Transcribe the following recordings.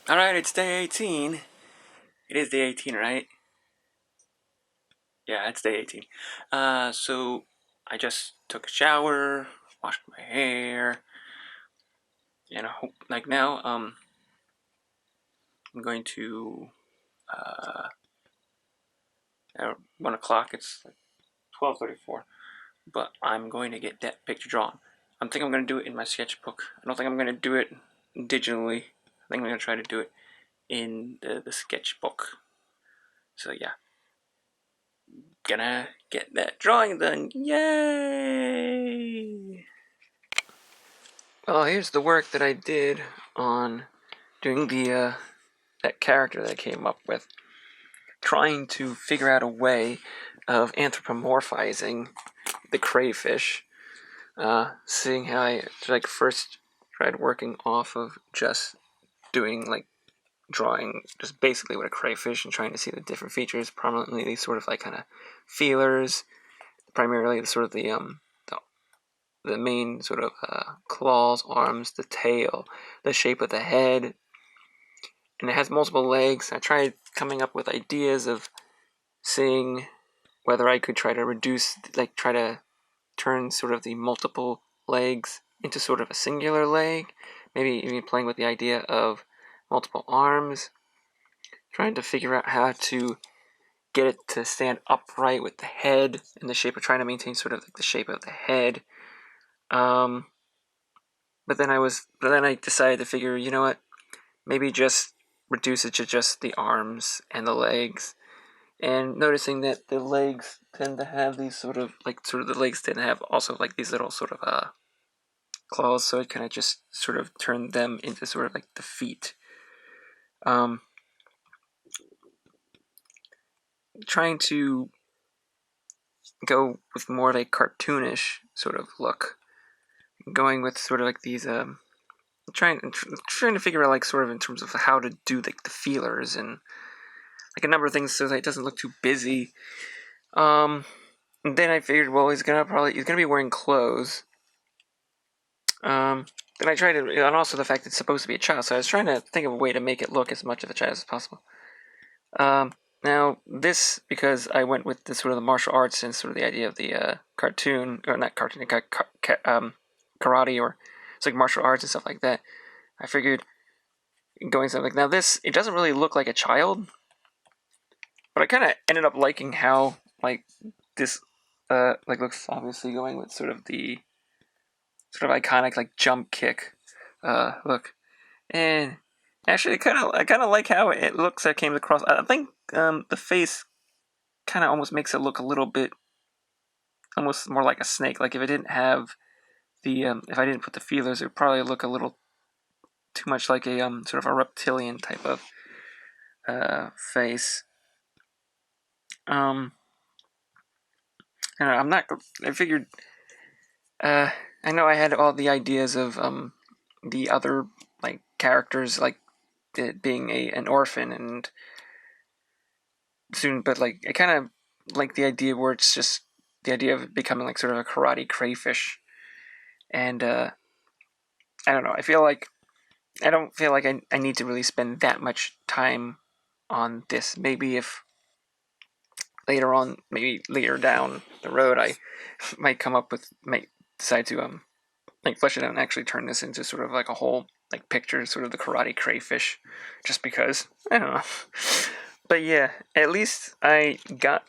Alright, it's day 18. It is day 18, right? Yeah, it's day 18. So I just took a shower, washed my hair, like now, I'm going to, at 1 o'clock, it's like 12:34, but I'm going to get that picture drawn. I'm going to do it in my sketchbook. I don't think I'm going to do it digitally. I think I'm going to try to do it in the sketchbook. So yeah, gonna get that drawing done. Yay! Well, here's the work that I did on doing that character that I came up with. Trying to figure out a way of anthropomorphizing the crayfish. Seeing how I first tried working off of just doing drawing just basically with a crayfish and trying to see the different features, prominently these sort of kind of feelers, primarily the main sort of claws, arms, the tail, the shape of the head, and it has multiple legs. I tried coming up with ideas of seeing whether I could try to turn sort of the multiple legs into sort of a singular leg, maybe even playing with the idea of multiple arms, trying to figure out how to get it to stand upright with the head in the shape of trying to maintain sort of the shape of the head. But then I decided to figure, you know what, maybe just reduce it to just the arms and the legs, and noticing that the legs tend to have these the legs tend to have also these little sort of claws, so it kind of just sort of turned them into sort of like the feet. Trying to go with more of a cartoonish sort of look, going with sort of like these trying to figure out sort of in terms of how to do the feelers and a number of things so that it doesn't look too busy. And then I figured, well, he's gonna be wearing clothes. Then I tried to, and also the fact that it's supposed to be a child, so I was trying to think of a way to make it look as much of a child as possible. Now this, because I went with the sort of the martial arts and sort of the idea of the cartoon, or not cartoon, karate, or it's like martial arts and stuff like that. I figured going something now this, it doesn't really look like a child, but I kind of ended up liking how this looks, obviously going with sort of the sort of iconic jump kick look. And actually, I kind of like how it looks. That came across. I think the face kind of almost makes it look a little bit, almost more like a snake. Like if it didn't have if I didn't put the feelers, it would probably look a little too much like a sort of a reptilian type of face. Um, and I'm not. I figured. I know I had all the ideas of the other characters it being an orphan and soon, but I kind of like the idea where it's just the idea of becoming sort of a karate crayfish, and I don't know. I don't feel like I need to really spend that much time on this. Maybe if later on, maybe later down the road, I might decide to flesh it out and actually turn this into sort of a whole picture, sort of the karate crayfish, just because I don't know. But yeah, at least I got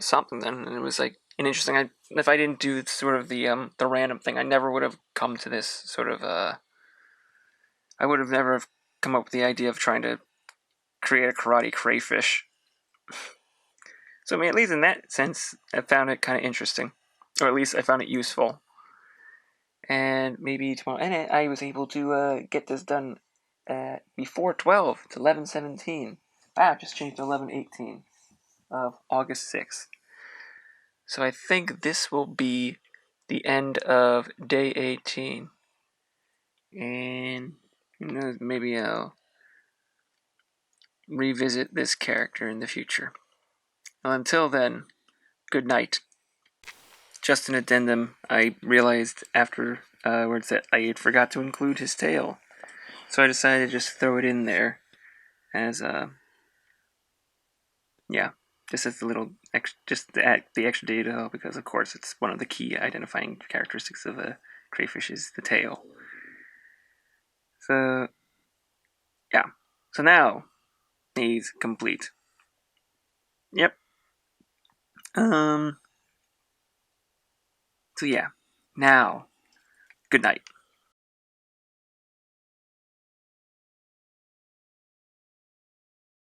something then, and it was an interesting. If I didn't do sort of the random thing, I never would have come to this sort of I would have never have come up with the idea of trying to create a karate crayfish. So I mean, at least in that sense, I found it kind of interesting, or at least I found it useful. And maybe tomorrow, and I was able to get this done before 12. It's 11:17. Wow, just changed to 11:18 of August 6th. So I think this will be the end of day 18. And maybe I'll revisit this character in the future. Well, until then, good night. Just an addendum, I realized afterwards that I forgot to include his tail. So I decided to just throw it in there as yeah, just as the little just the extra detail, because of course it's one of the key identifying characteristics of a crayfish is the tail. So yeah, so now he's complete. Yep. So yeah, now good night.